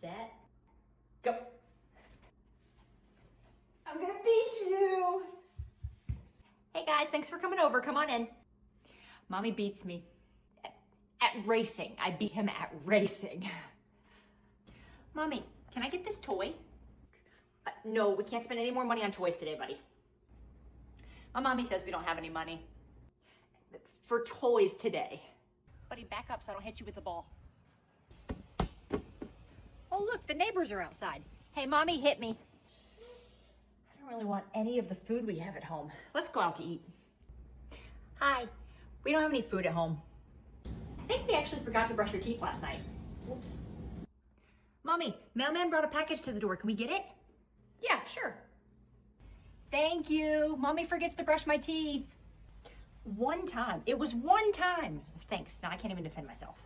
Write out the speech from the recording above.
set, go. I'm gonna beat you. Hey guys, thanks for coming over. Come on in. Mommy beats me at racing. I beat him at racing. Mommy, can I get this toy? No, we can't spend any more money on toys today, buddy. My mommy says we don't have any money for toys today. Buddy, back up so I don't hit you with the ball. Oh, look, the neighbors are outside. Hey, Mommy hit me. I don't really want any of the food we have at home. Let's go out to eat. Hi, we don't have any food at home. I think we actually forgot to brush your teeth last night. Whoops. Mommy, mailman brought a package to the door. Can we get it? Yeah, sure. Thank you. Mommy forgets to brush my teeth. One time. It was one time. Thanks. Now I can't even defend myself.